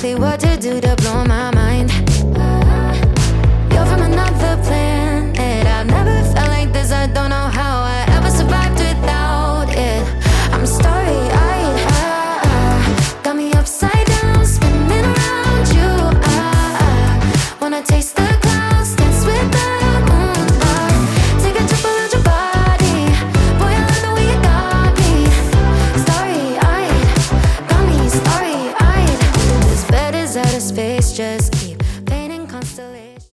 exactly what to do to blow my mind. You're from another planet. I've never felt like this. I don't know how I ever survived without it. I'm starry-eyed. Got me upside down, spinning around you. Wanna taste the clouds, dance with the moon. Take a trip around your body. Boy, I love the way you got me. Starry-eyed, got me starry-eyed. This bed is out of space, just